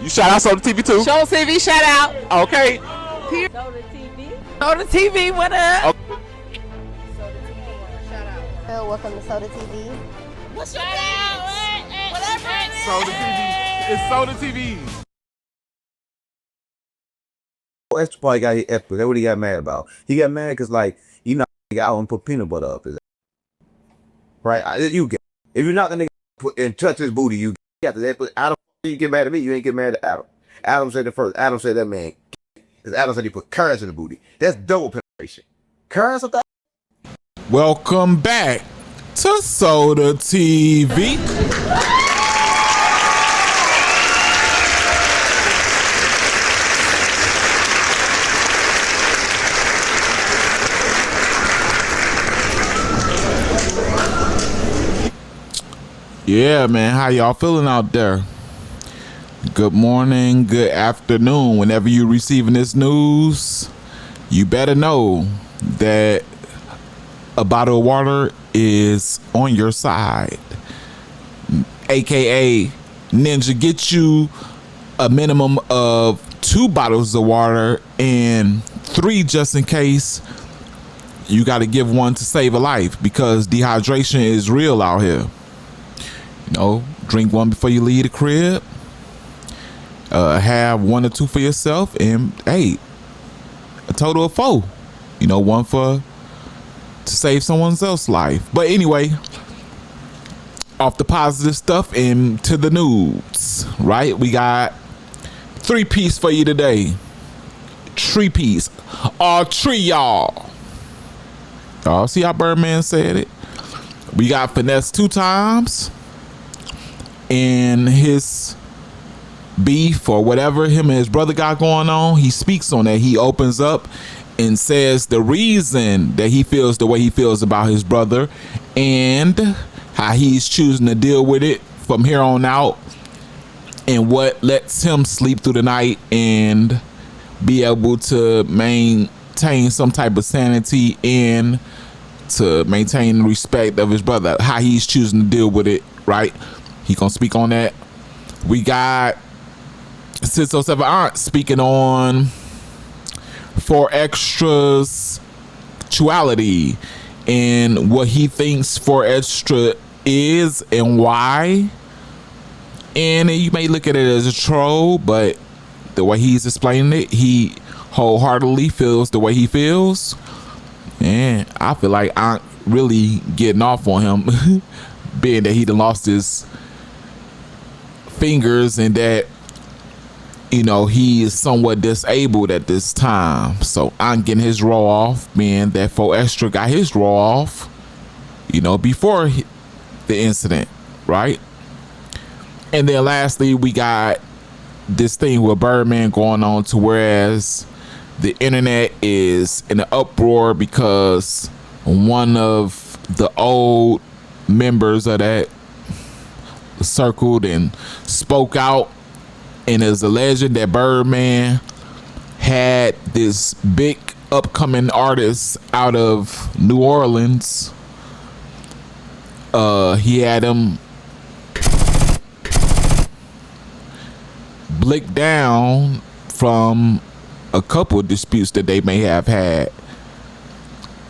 You shout out Soda TV too? Show TV shout out. Okay. Soda TV. Soda TV, what up? Okay. Soda TV, shout out. Welcome to Soda TV. What's your name? Whatever it is. Soda TV. It's Soda TV. Extra part got extra. That's what he got mad about. He got mad because, like, you know, I don't put peanut butter up his ass. Right? You get. If you're not gonna put and touch his booty, you get after that. But Adam, you get mad at me, you ain't get mad at Adam. Adam said it first. Adam said that man. Because Adam said he put curves in the booty. That's double penetration. Curves of that. Welcome back to Soda TV. Yeah, man, how y'all feeling out there? Good morning, good afternoon. Whenever you're receiving this news, you better know that a bottle of water is on your side. AKA Ninja, get you a minimum of 2 bottles of water and 3 just in case. You got to give one to save a life because dehydration is real out here. You know, drink 1 before you leave the crib. Have 1 or 2 for yourself, and hey, a total of 4. You know, 1 to save someone else's life. But anyway, off the positive stuff into the news. Right, we got 3-piece for you today. 3-piece, all 3 y'all. Y'all see how Birdman said it? We got Finesse2Tymes and his beef or whatever him and his brother got going on. He speaks on that. He opens up and says the reason that he feels the way he feels about his brother and how he's choosing to deal with it from here on out and what lets him sleep through the night and be able to maintain some type of sanity and to maintain the respect of his brother, how he's choosing to deal with it, right? He gonna speak on that. We got 607 Aunt speaking on 4 Extra's sexuality and what he thinks 4 Extra is and why. And you may look at it as a troll, but the way he's explaining it, he wholeheartedly feels the way he feels. And I feel like Aunt really getting off on him, being that he done lost his fingers and that, you know, he is somewhat disabled at this time. So I'm getting his raw off, being that 4 Extra got his raw off, you know, before the incident, right? And then lastly, we got this thing with Birdman going on to whereas the internet is in an uproar because one of the old members of that circled and spoke out and is alleging that Birdman had this big upcoming artist out of New Orleans. He had him blicked down from a couple of disputes that they may have had.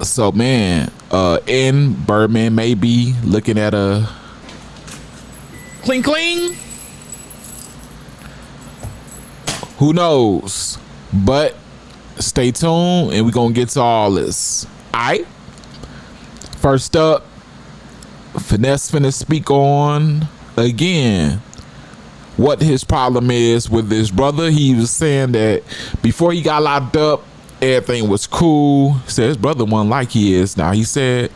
So man, and Birdman may be looking at a cling cling. Who knows? But stay tuned and we're gonna get to all this. Alright. First up, Finesse finna speak on again what his problem is with his brother. He was saying that before he got locked up, everything was cool. He said his brother wasn't like he is now. He said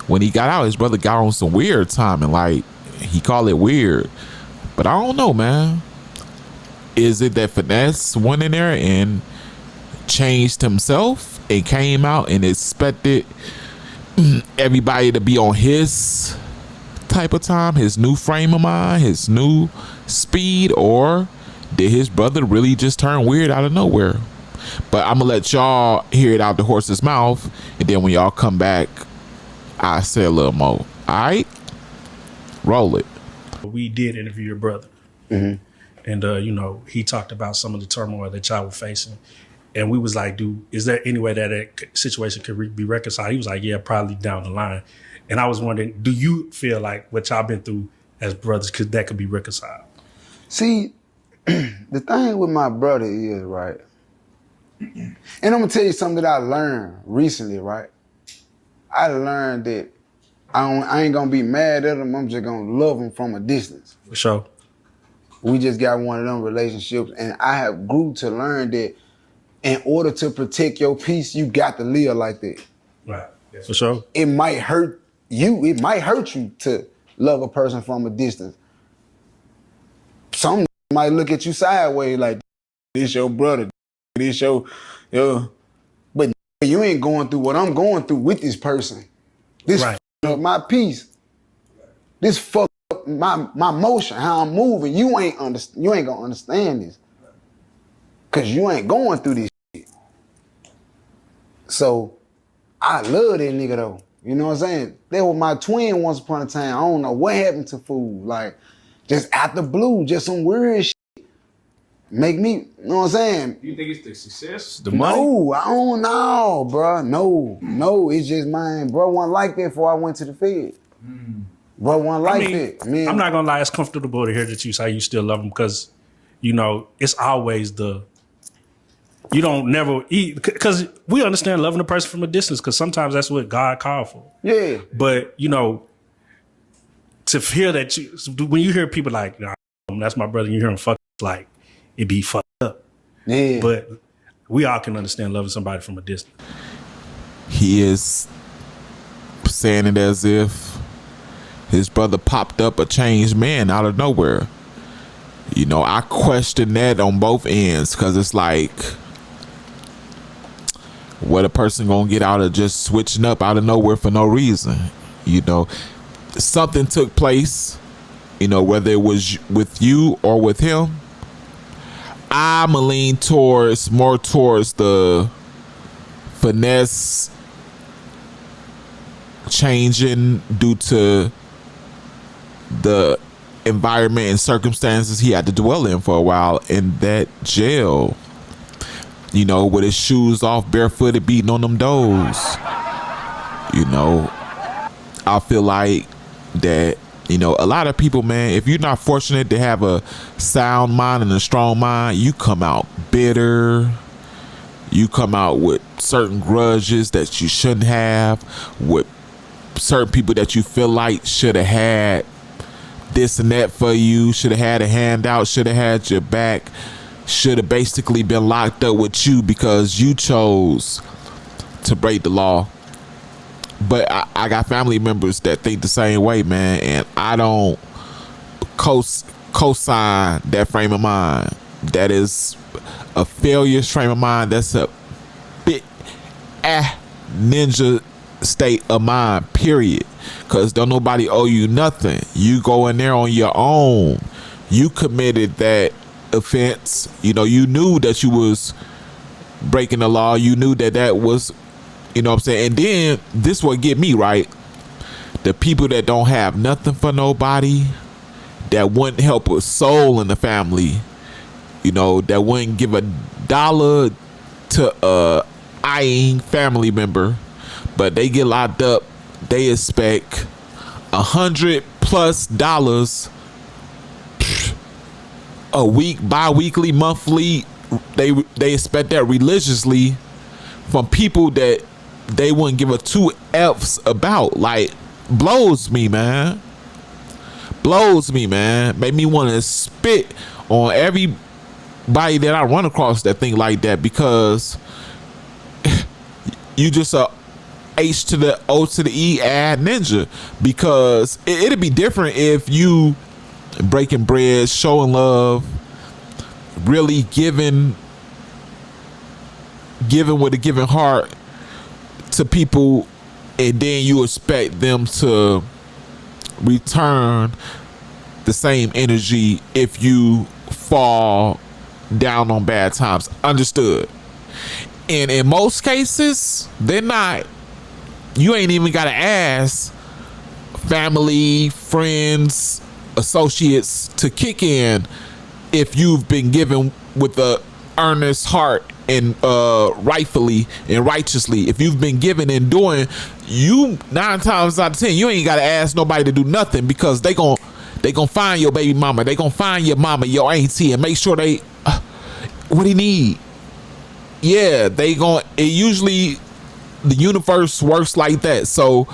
when he got out, his brother got on some weird timing, like he called it weird. But I don't know, man. Is it that Finesse went in there and changed himself and came out and expected everybody to be on his type of time, his new frame of mind, his new speed, or did his brother really just turn weird out of nowhere? But I'm gonna let y'all hear it out the horse's mouth, and then when y'all come back, I say a little more. All right, roll it. We did interview your brother, and you know, he talked about some of the turmoil that y'all were facing. And we was like, dude, is there any way that situation could be reconciled? He was like, yeah, probably down the line. And I was wondering, do you feel like what y'all been through as brothers, that could be reconciled? See, the thing with my brother is, right, and I'm gonna tell you something that I learned recently, right? I learned that I ain't gonna be mad at him, I'm just gonna love him from a distance. For sure. We just got one of them relationships, and I have grew to learn that in order to protect your peace, you got to live like that. Right. For sure. It might hurt you to love a person from a distance. Some might look at you sideways like, this your brother, this your, but you ain't going through what I'm going through with this person. This right. Up my peace. This fuck up my motion, how I'm moving. You ain't gonna understand this. Cause you ain't going through this shit. So I love that nigga though. You know what I'm saying? They were my twin once upon a time. I don't know what happened to food. Like, just out the blue, just some weird shit. Make me, you know what I'm saying? You think it's the success, the money? No, I don't know, bro. No, it's just mine. Bro wasn't like that before I went to the Fed. Bro wasn't like that. Man. I'm not gonna lie, it's comfortable to hear that you say you still love him, because, you know, it's always you don't never eat, because we understand loving a person from a distance, because sometimes that's what God called for. Yeah. But, you know, to hear that, when you hear people like, nah, that's my brother, and you hear him fuck, like, it be fucked up. Yeah. But we all can understand loving somebody from a distance. He is saying it as if his brother popped up a changed man out of nowhere. You know, I question that on both ends, because it's like, what a person gonna get out of just switching up out of nowhere for no reason. You know, something took place, you know, whether it was with you or with him. I'ma lean more towards the finesse changing due to the environment and circumstances he had to dwell in for a while in that jail. You know, with his shoes off, barefooted, beating on them doors. You know, I feel like that, you know, a lot of people, man, if you're not fortunate to have a sound mind and a strong mind, you come out bitter. You come out with certain grudges that you shouldn't have, with certain people that you feel like should have had this and that for you, should have had a handout, should have had your back, should have basically been locked up with you because you chose to break the law. But I got family members that think the same way, man, and I don't co-sign that frame of mind. That is a failure frame of mind. That's a bit ninja state of mind, period. Because don't nobody owe you nothing. You go in there on your own. You committed that offense. You know, you knew that you was breaking the law. You knew that was, you know what I'm saying? And then this will get me right. The people that don't have nothing for nobody, that wouldn't help a soul in the family, you know, that wouldn't give $1 to a eyeing family member, but they get locked up, they expect $100+ a week, bi-weekly, monthly. They expect that religiously from people that they wouldn't give a 2 F's about. Like, blows me, man. Made me want to spit on everybody that I run across that think like that, because you just a H to the O to the E ad ninja. Because it'd be different if you breaking bread, showing love, really giving with a giving heart to people, and then you expect them to return the same energy if you fall down on bad times. Understood. And in most cases, they're not. You ain't even gotta ask family, friends, associates to kick in if you've been given with a earnest heart and rightfully and righteously, if you've been given and doing, you 9 times out of 10, you ain't gotta ask nobody to do nothing, because they gon' find your baby mama, they gon' find your mama, your auntie, and make sure they what he need. Yeah, it usually, the universe works like that. So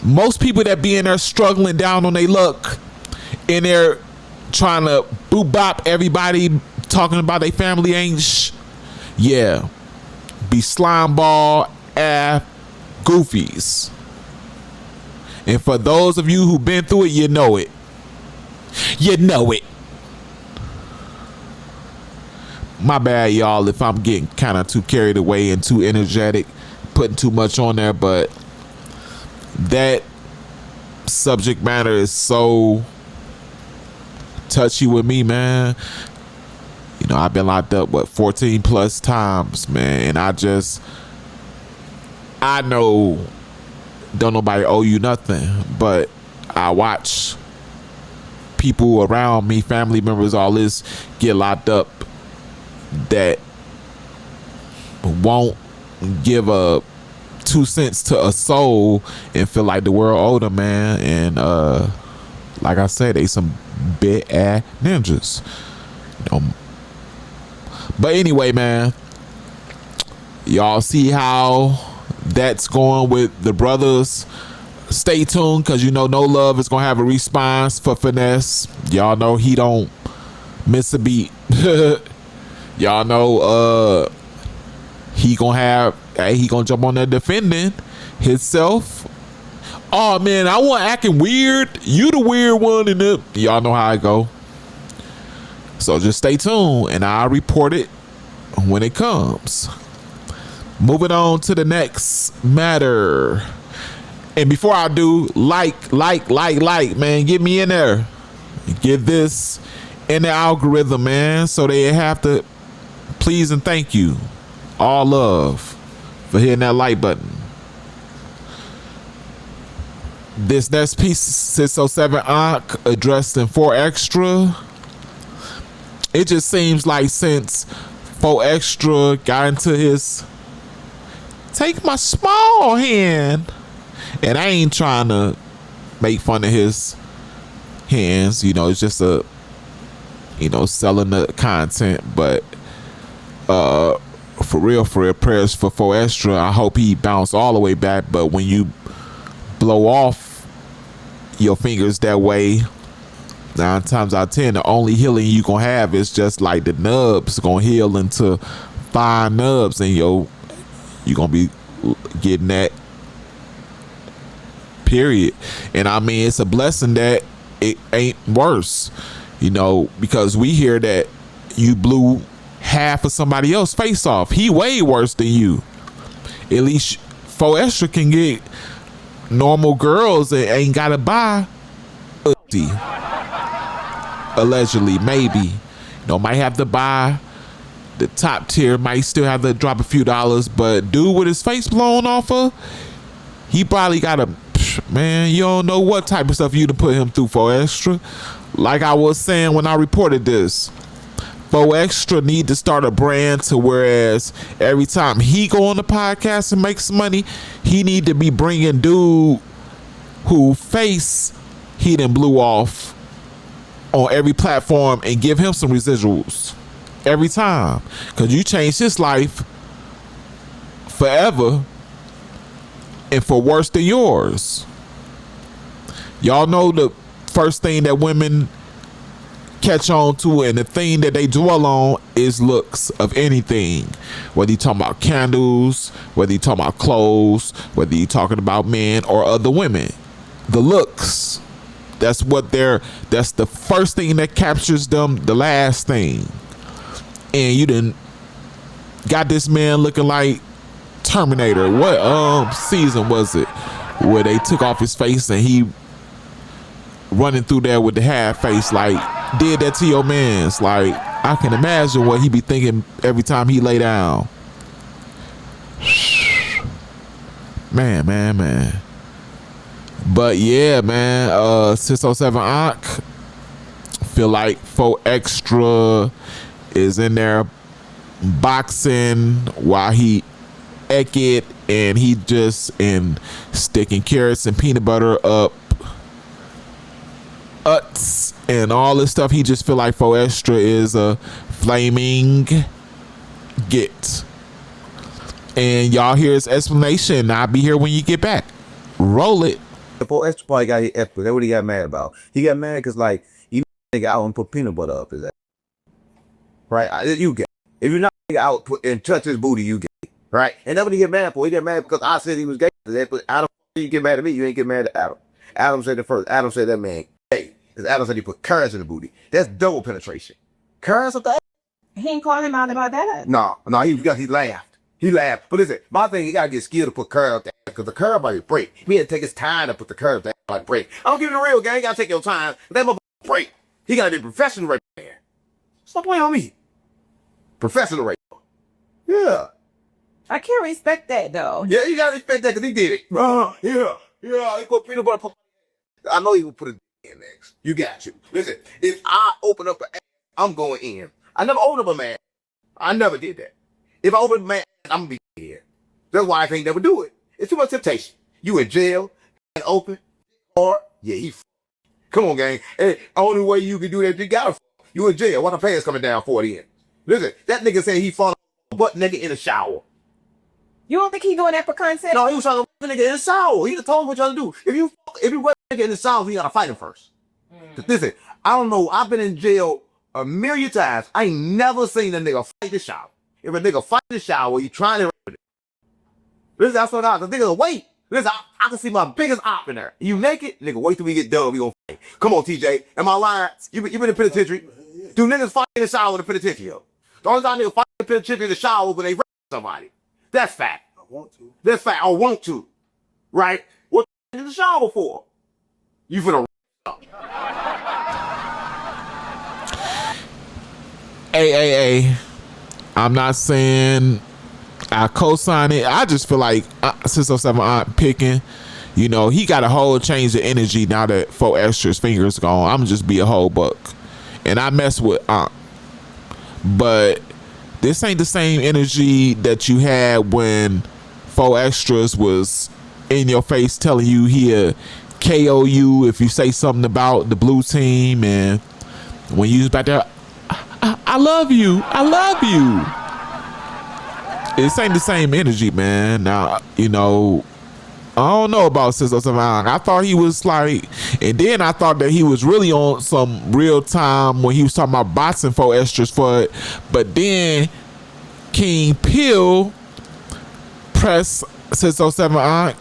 most people that be in there struggling down on their luck, in there trying to boop bop everybody, talking about their family ain't yeah, be slime ball ass goofies. And for those of you who've been through it, you know it. You know it. My bad, y'all, if I'm getting kind of too carried away and too energetic, putting too much on there, but that subject matter is so touchy with me, man. You know, I've been locked up 14 plus times, man, and I know don't nobody owe you nothing, but I watch people around me, family members, all this, get locked up that won't give a 2 cents to a soul and feel like the world owed them, man. And like I said, they some big ass ninjas. But anyway, man, y'all see how that's going with the brothers. Stay tuned, because you know No Love is gonna have a response for Finesse. Y'all know he don't miss a beat. Y'all know he gonna jump on there defending himself. Oh man, I want acting weird. You the weird one in it. Y'all know how I go. So just stay tuned and I'll report it when it comes. Moving on to the next matter. And before I do, like, man, get me in there. Get this in the algorithm, man, so they have to please and thank you. All love for hitting that like button. This next piece, 607 Unc, addressed in 4 Extra. It just seems like since 4 Extra got into his take my small hand, and I ain't trying to make fun of his hands, you know, it's just a, you know, selling the content, but for real, prayers for 4 Extra. I hope he bounced all the way back, but when you blow off your fingers that way, 9 times out of 10, the only healing you gonna have is just like the nubs gonna heal into fine nubs, and you gonna be getting that, period. And I mean, it's a blessing that it ain't worse, you know, because we hear that you blew half of somebody else's face off. He way worse than you. At least 4 Extra can get normal girls that ain't gotta buy allegedly, maybe, you know, might have to buy the top tier, might still have to drop a few dollars, but dude with his face blown off of, he probably got a, man, you don't know what type of stuff you to put him through. 4 Extra, like I was saying when I reported this, 4 Extra need to start a brand to whereas every time he go on the podcast and make some money, he need to be bringing dude who face he done blew off on every platform and give him some residuals every time, because you changed his life forever and for worse than yours. Y'all know the first thing that women catch on to and the thing that they dwell on is looks of anything, whether you talking about candles, whether you talking about clothes, whether you talking about men or other women. The looks, that's the first thing that captures them, the last thing. And you done got this man looking like Terminator. What season was it where they took off his face and he running through there with the half face, like did that to your mans? Like, I can imagine what he be thinking every time he lay down. Man. But yeah, man, 607 Unc feel like 4 Extra is in there boxing while he naked and he just sticking carrots and peanut butter up uts and all this stuff. He just feel like 4 Extra is a flaming git. And y'all hear his explanation. I'll be here when you get back. Roll it. The 4 Extra probably got his epic. That's what he got mad about. He got mad because, like, you nigga out and put peanut butter up his ass. Right? You get. If you're not nigga out and touch his booty, you get. Right? And that's what he get mad for. He get mad because I said he was gay. But Adam, you get mad at me, you ain't get mad at Adam. Adam said it first. Adam said that man gay. Because Adam said he put curves in the booty. That's double penetration. Curves up the ass? He ain't call him out about that. No, he laughed. He laughed. But listen, my thing, you gotta get skilled to put curve up there because the curve might break. He had to take his time to put the curve there like break. I don't give you the real gang. You gotta take your time. That motherfucker break. He gotta be professional right there. Stop playing on me. Professional right there. Yeah. I can't respect that though. Yeah, you gotta respect that because he did it. Yeah. He put peanut butter. I know he would put it in next. You got you. Listen, if I open up an ass, I'm going in. I never opened up a man. I never did that. If I open up a man, I'm gonna be here. That's why I can't never do it. It's too much temptation. You in jail, and open, or yeah, he. Come on, gang. Hey, only way you can do that, you gotta. You in jail. What the pants coming down for it in? Listen, that nigga said he fought butt naked in the shower. You don't think he doing that for content? No, he was trying to the nigga in the shower. He just told him what y'all to do. If you wet nigga in the shower, you gotta fight him first. Listen, I don't know. I've been in jail a million times. I ain't never seen a nigga fight the shower. If a nigga fight the shower, you trying to rape it. Listen, that's what the nigga wait. Listen, I can see my biggest op in there. You naked, nigga, wait till we get done. We gonna fight. Come on, TJ. Am I lying? You been in the penitentiary? Do niggas fight in the shower in the penitentiary? Yo? The only time niggas fight in the penitentiary in the shower when they rape somebody. That's fact. I want to. That's fact. I want to. Right? What in the shower for? You finna Hey, I'm not saying I co-sign it. I just feel like 607 Aunt picking, you know, he got a whole change of energy now that 4 Extra's fingers gone. I'm just be a whole buck. And I mess with Aunt. But this ain't the same energy that you had when 4 Extras was in your face telling you he'll KO you if you say something about the blue team, and when you was back there, I love you. I love you. This ain't the same energy, man. Now, you know, I don't know about 607. I thought he was like, and then I thought that he was really on some real time when he was talking about boxing 4 Extras for it. But then King Pill pressed 607 Ankh,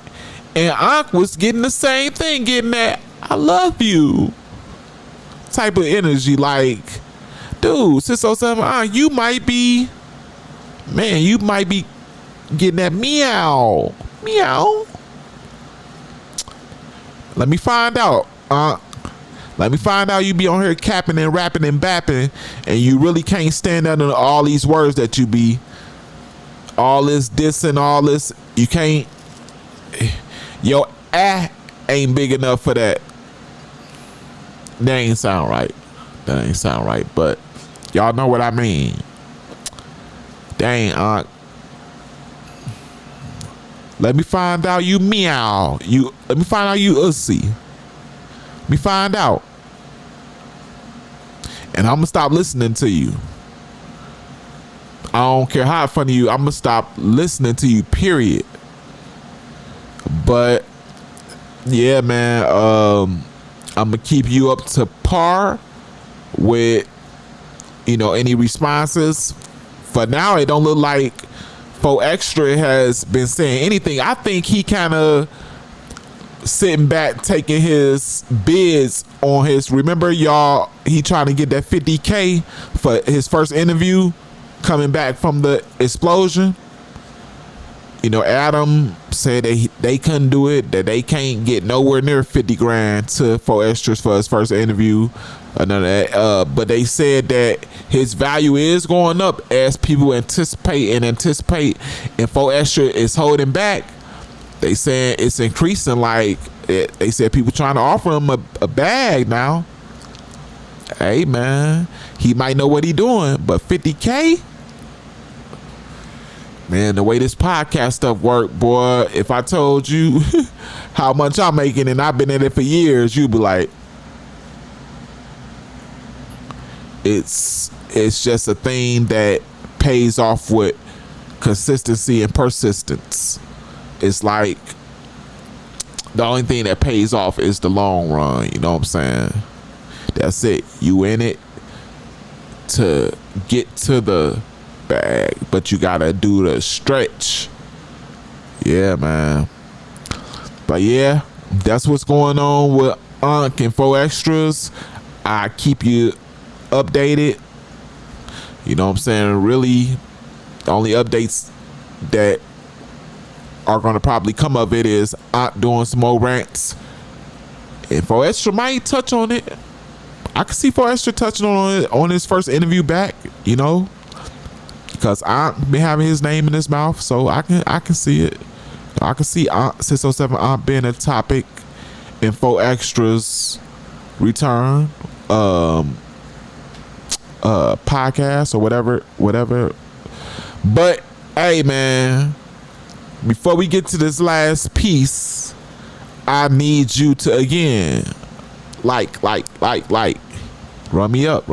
and Ankh was getting the same thing, getting that I love you type of energy. Like, dude, 607 Ankh, you might be getting that meow. Let me find out. Let me find out you be on here capping and rapping and bapping, and you really can't stand under all these words that you be. All this dissing, all this. You can't. Your ain't big enough for that. That ain't sound right. But y'all know what I mean. Dang, let me find out you meow. Let me find out you ussy. Let me find out. And I'm gonna stop listening to you. I don't care how funny you. I'm gonna stop listening to you, period. But yeah, man, I'm gonna keep you up to par with, you know, any responses. For now, it don't look like 4 Extra has been saying anything. I think he kind of sitting back taking his bids on his, remember y'all, he trying to get that 50K for his first interview coming back from the explosion. You know, Adam said they couldn't do it, that they can't get nowhere near 50 grand to 4 Extras for his first interview. But they said that his value is going up as people anticipate, and 4 Extra is holding back. They saying it's increasing. Like they said, people trying to offer him a bag now. hey man, he might know what he doing, but 50K? Man, the way this podcast stuff work, boy, if I told you how much I'm making and I've been in it for years, you'd be like, it's just a thing that pays off with consistency and persistence. It's like the only thing that pays off is the long run, you know what I'm saying? That's it. You in it to get to the bag, but you gotta do the stretch. Yeah, man. But yeah, that's what's going on with Unc and 4 Extras. I keep you updated. You know what I'm saying? Really, the only updates that are gonna probably come of it is Unc doing some more rants. And 4 Extra might touch on it. I can see 4 Extra touching on it on his first interview back, you know, because Aunt been having his name in his mouth, so I can see it. I can see Aunt 607 Aunt being a topic in 4 Extras return podcast or whatever. But hey man, before we get to this last piece, I need you to again like run me up,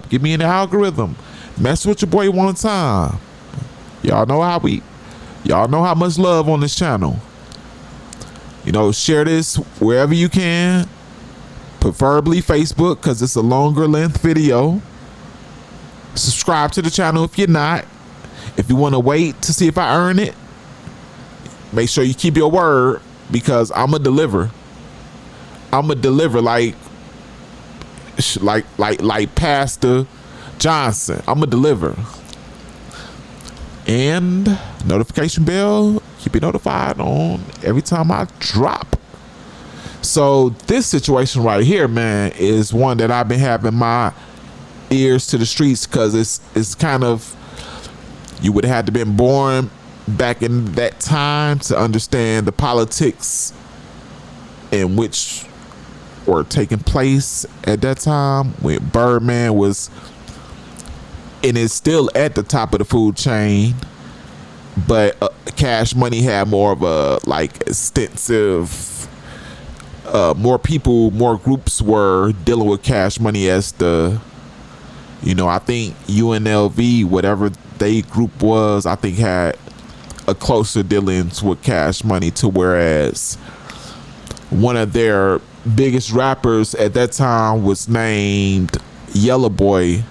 get me in the algorithm, mess with your boy one time. Y'all know how much love on this channel. You know, share this wherever you can, preferably Facebook because it's a longer length video. Subscribe to the channel if you're not. If you want to wait to see if I earn it, make sure you keep your word because I'ma deliver like Pastor Johnson. I'ma deliver. And notification bell, keep you notified on every time I drop. So this situation right here, man, is one that I've been having my ears to the streets because it's kind of, you would have had to been born back in that time to understand the politics in which were taking place at that time when Birdman was and is still at the top of the food chain, but Cash Money had more of a like extensive, more groups were dealing with Cash Money as the, you know, I think UNLV, whatever they group was, I think had a closer dealings with Cash Money to whereas one of their biggest rappers at that time was named Yellow Boy,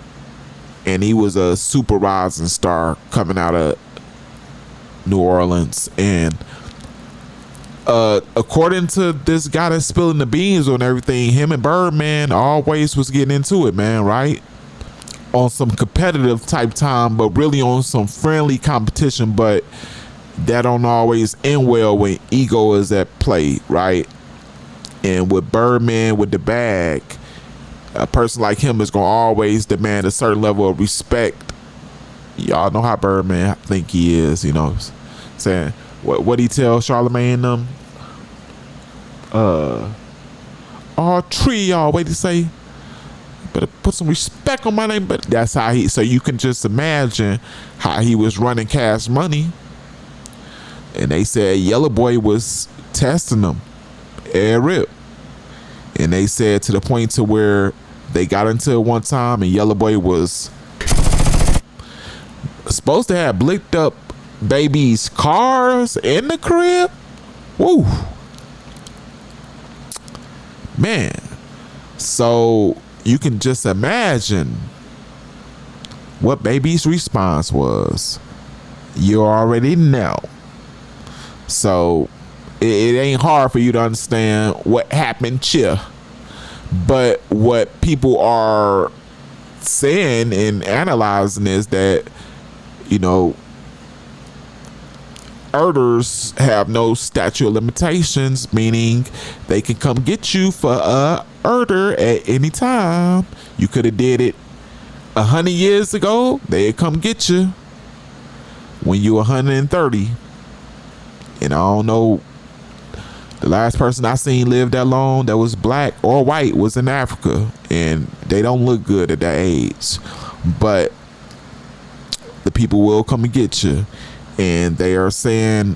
and he was a super rising star coming out of New Orleans. And according to this guy that's spilling the beans on everything, him and Birdman always was getting into it, man, right? On some competitive type time, but really on some friendly competition, but that don't always end well when ego is at play, right? And with Birdman with the bag, a person like him is gonna always demand a certain level of respect. Y'all know how Birdman think he is, you know, saying what he tell Charlamagne them? All three y'all wait to say, better put some respect on my name. But that's how he, so you can just imagine how he was running Cash Money. And they said Yellow Boy was testing them air rip, and they said to the point to where they got into it one time and Yellow Boy was supposed to have blicked up baby's cars in the crib. Woo, man. So you can just imagine what baby's response was. You already know. So it ain't hard for you to understand what happened here. But what people are saying and analyzing is that, you know, murders have no statute of limitations, meaning they can come get you for a murder at any time. You could have did it 100 years ago, they'd come get you when you 130. And I don't know, the last person I seen live that long that was black or white was in Africa, and They don't look good at that age, but the people will come and get you. And they are saying,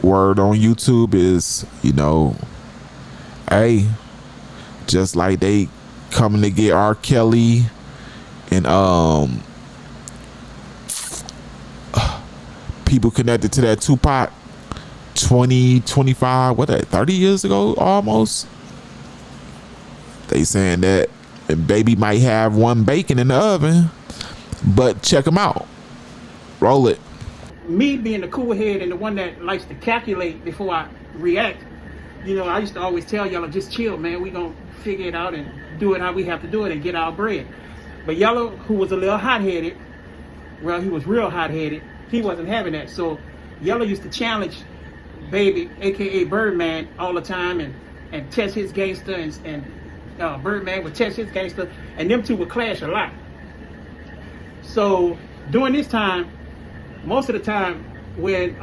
word on YouTube is, you know, hey, just like they coming to get R. Kelly and people connected to that Tupac 20, 25, what, that 30 years ago almost. They saying that and baby might have one baking in the oven, but check them out. Roll it. Me being the cool head and the one that likes to calculate before I react, you know, I used to always tell Yellow, just chill, man. We gonna figure it out and do it how we have to do it and get our bread. But Yellow, who was a little hot-headed, well, he was real hot-headed, he wasn't having that. So Yellow used to challenge Baby, aka Birdman, all the time and test his gangster, and Birdman would test his gangster, and them two would clash a lot. So during this time, most of the time when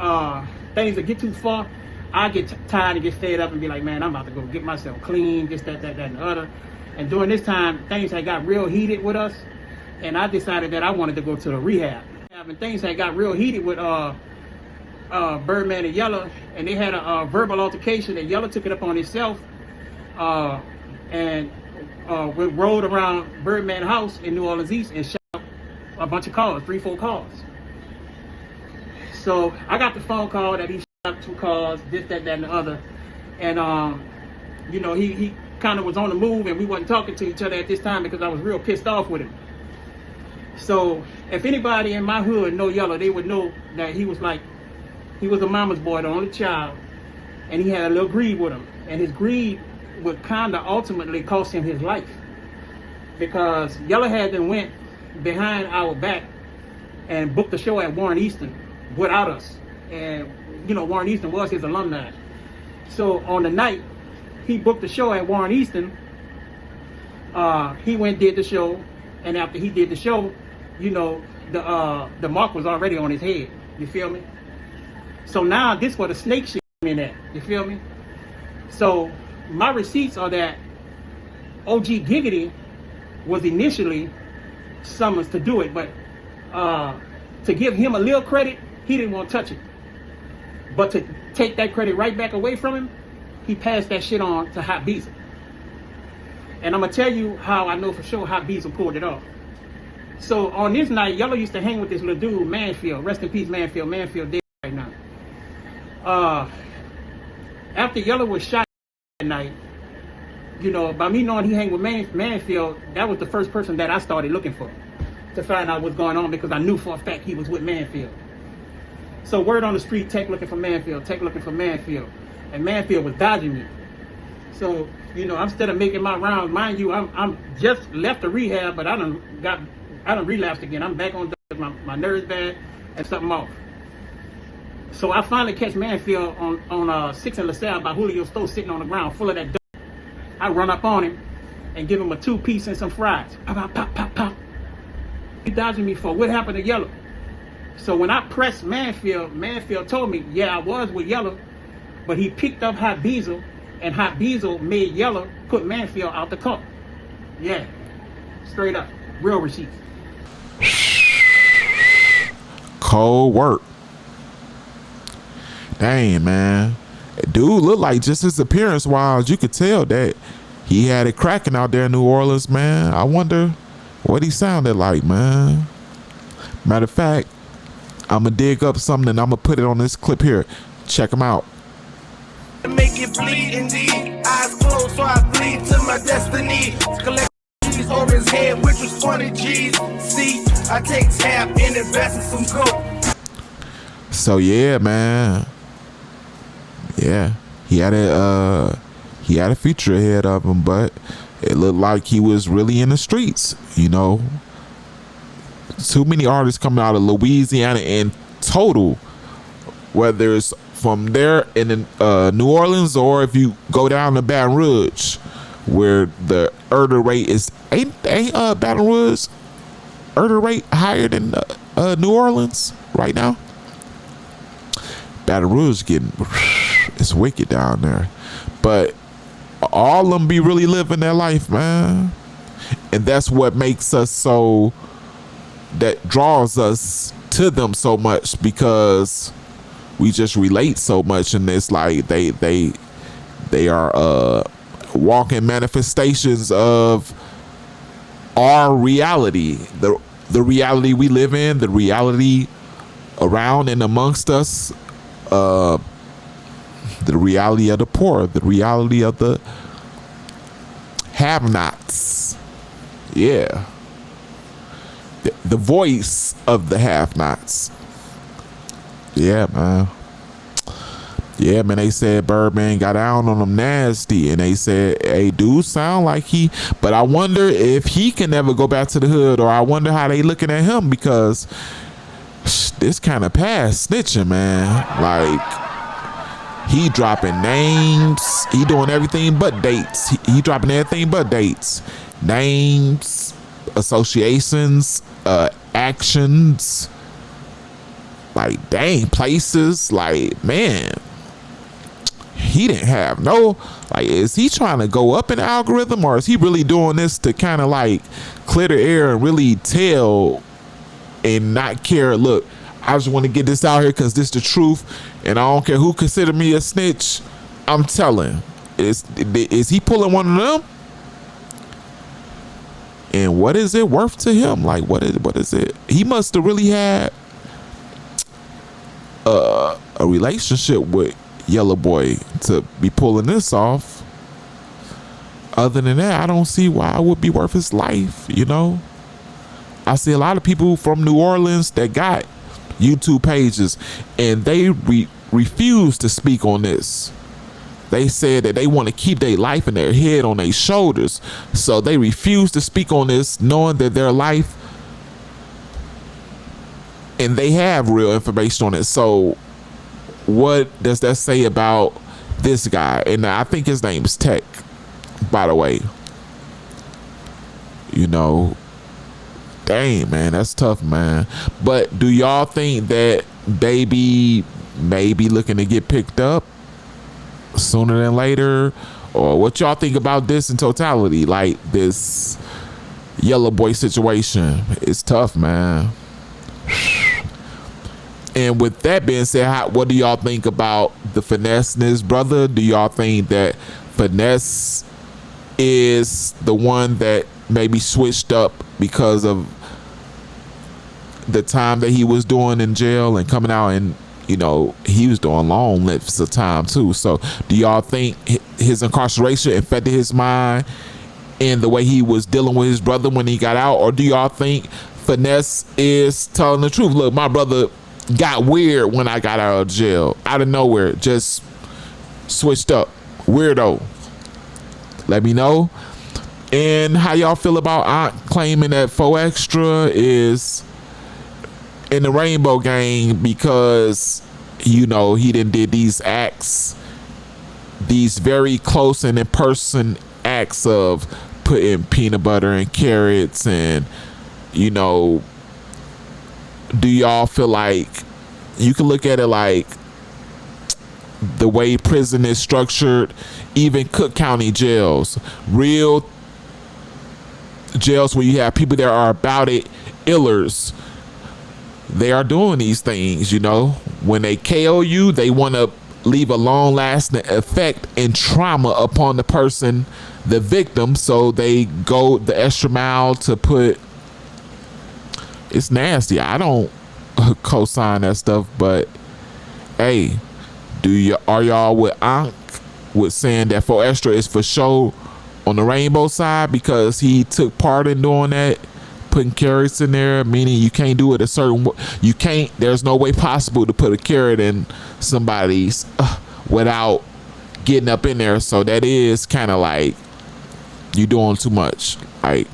things would get too far, I get tired and get fed up and be like, man, I'm about to go get myself clean, this, that, and the other. And during this time, things had got real heated with us, and I decided that I wanted to go to the rehab. And things had got real heated with Birdman and Yellow, and they had a verbal altercation, and Yellow took it upon himself and we rode around Birdman house in New Orleans East and shot up a bunch of cars, 3-4 cars. So I got the phone call that he shot up 2 cars, this, that, and the other. And you know, he kind of was on the move, and we wasn't talking to each other at this time because I was real pissed off with him. So if anybody in my hood know Yellow, they would know that he was a mama's boy, the only child, and he had a little greed with him. And his greed would kind of ultimately cost him his life, because Yellow had them went behind our back and booked a show at Warren Easton without us. And you know, Warren Easton was his alumni. So on the night he booked the show at Warren Easton, he went did the show, and after he did the show, you know, the mark was already on his head. You feel me? So now this where the snake shit in at. You feel me? So my receipts are that OG Giggity was initially summoned to do it, but to give him a little credit, he didn't want to touch it. But to take that credit right back away from him, he passed that shit on to Hot Beezel. And I'm gonna tell you how I know for sure Hot Beezel pulled it off. So on this night, Yellow used to hang with this little dude, Manfield. Rest in peace, Manfield. Manfield dead right now. After Yellow was shot that night, you know, by me knowing he hang with Manfield, that was the first person that I started looking for to find out what's going on, because I knew for a fact he was with Manfield. So word on the street, Tech looking for Manfield, Tech looking for Manfield. And Manfield was dodging me. So, you know, instead of making my rounds, mind you, I'm just left the rehab, but I done relapsed again. I'm back on drugs, my nerves bad, and something off. So I finally catch Manfield on 6 and LaSalle by Julio's store, sitting on the ground full of that dope. I run up on him and give him a 2-piece and some fries. Pop, pop, pop, pop, pop. He dodging me for what happened to Yellow. So when I pressed Manfield, Manfield told me, yeah, I was with Yellow, but he picked up Hot Beezel, and Hot Beezel made Yellow put Manfield out the car. Yeah, straight up, real receipts. Cold work. Dang, man. Dude looked like, just his appearance wise, you could tell that he had it cracking out there in New Orleans, man. I wonder what he sounded like, man. Matter of fact, I'm gonna dig up something and I'm gonna put it on this clip here. Check him out. Make it bleed indeed. Eyes closed so I bleed to my destiny. Collect G's over his head, which was 20 G's. See, I take tap and invest in some coke. So yeah, man. Yeah, he had a future ahead of him, but it looked like he was really in the streets. You know, too many artists coming out of Louisiana in total, whether it's from there in New Orleans or if you go down to Baton Rouge, where the murder rate is ain't Baton Rouge murder rate higher than New Orleans right now. Baton Rouge getting, it's wicked down there, but all of them be really living their life, man. And that's what makes us so, that draws us to them so much, because we just relate so much. And it's like they are walking manifestations of our reality, the reality we live in, the reality around and amongst us, the reality of the poor, the reality of the have-nots. Yeah. The voice of the have-nots. Yeah, man. Yeah, man, they said Birdman got down on them nasty, and they said, hey, dude sound like he, but I wonder if he can ever go back to the hood, or I wonder how they looking at him, because this kind of past snitching, man. Like, he dropping names, he doing everything but dates. He dropping everything but dates. Names, associations, actions, like, dang, places, like, man. He didn't have no, like, is he trying to go up in the algorithm, or is he really doing this to kind of like clear the air and really tell and not care? Look, I just want to get this out here because this is the truth, and I don't care who consider me a snitch. I'm telling. Is he pulling one of them? And what is it worth to him? Like, what is it? He must have really had a relationship with Yellow Boy to be pulling this off. Other than that, I don't see why it would be worth his life, you know? I see a lot of people from New Orleans that got YouTube pages, and they refuse to speak on this. They said that they want to keep their life and their head on their shoulders, so they refuse to speak on this, knowing that their life, and they have real information on it. So what does that say about this guy? And I think his name's Tech, by the way. You know, dang, man, that's tough, man. But do y'all think that Baby may be looking to get picked up sooner than later? Or what y'all think about this in totality? Like, this Yellow Boy situation. It's tough, man. And with that being said, what do y'all think about the Finesse and his brother? Do y'all think that Finesse is the one that maybe switched up because of the time that he was doing in jail and coming out, and, you know, he was doing long lengths of time too? So do y'all think his incarceration affected his mind and the way he was dealing with his brother when he got out? Or do y'all think Finesse is telling the truth? Look, my brother got weird when I got out of jail, out of nowhere, just switched up, weirdo. Let me know. And how y'all feel about Unc claiming that 4 Extra is in the Rainbow Gang because, you know, he done did these acts, these very close and in-person acts of putting peanut butter and carrots, and, you know, do y'all feel like you can look at it like the way prison is structured, even Cook County jails, real jails where you have people that are about it, illers, they are doing these things, you know? When they KO you, they want to leave a long-lasting effect and trauma upon the person, the victim, so they go the extra mile to put. It's nasty. I don't co-sign that stuff, but hey, are y'all with Unc with saying that 4 Extra is for show on the rainbow side because he took part in doing that, putting carrots in there, meaning you can't do it a certain way. You can't, there's no way possible to put a carrot in somebody's without getting up in there. So that is kind of like you doing too much. Like,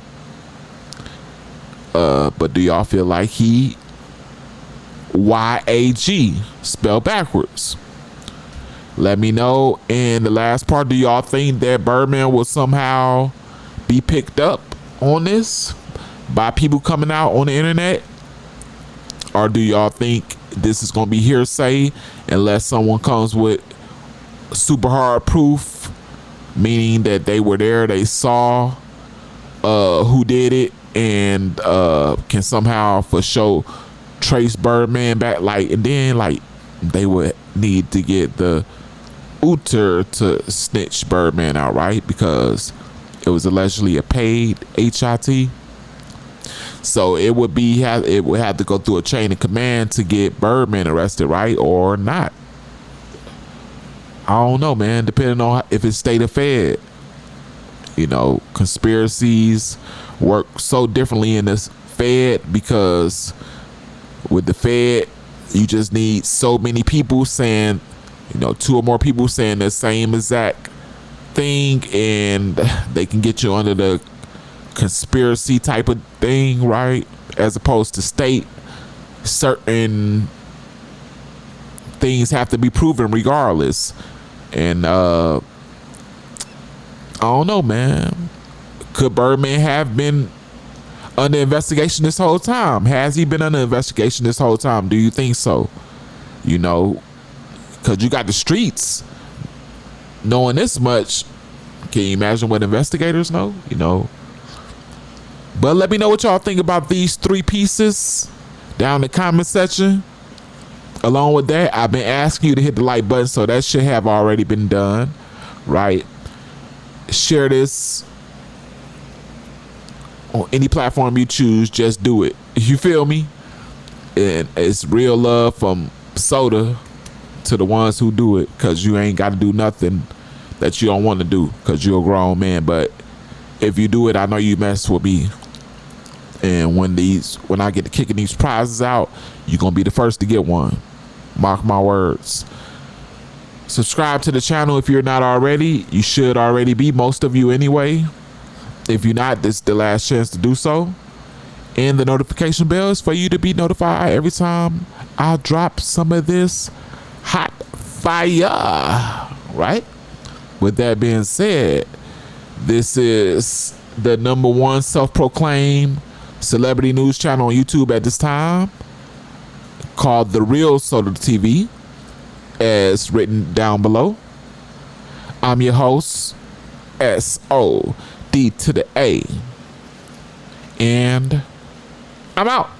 but do y'all feel like he YAG spelled backwards? Let me know. And the last part, do y'all think that Birdman will somehow be picked up on this by people coming out on the internet? Or do y'all think this is going to be hearsay unless someone comes with super hard proof, meaning that they were there, they saw, who did it and can somehow for sure trace Birdman back, like, and then like they would need to get the Uter to snitch Birdman out, right? Because it was allegedly a paid HIT. So it would have to go through a chain of command to get Birdman arrested, right? Or not. I don't know, man. Depending on if it's state or fed. You know, conspiracies work so differently in this Fed, because with the Fed, you just need so many people saying, you know, 2 or more people saying the same exact thing, and they can get you under the conspiracy type of thing, right? As opposed to state, certain things have to be proven regardless. And I don't know, man. Could Birdman have been under investigation this whole time? Has he been under investigation this whole time? Do you think so? You know, because you got the streets knowing this much. Can you imagine what investigators know? You know. But let me know what y'all think about these 3 pieces down in the comment section. Along with that, I've been asking you to hit the like button, so that should have already been done, right? Share this on any platform you choose. Just do it. You feel me? And it's real love from Soda to the ones who do it, because you ain't got to do nothing that you don't want to do, because you're a grown man. But if you do it, I know you mess with me. And when I get to kicking these prizes out, you're going to be the first to get one. Mark my words. Subscribe to the channel if you're not already. You should already be, most of you anyway. If you're not, this is the last chance to do so. And the notification bell is for you to be notified every time I drop some of this hot fire, right? With that being said, this is the #1 self-proclaimed celebrity news channel on YouTube at this time, called The Real Soda TV, as written down below. I'm your host, SOD to the A, and I'm out.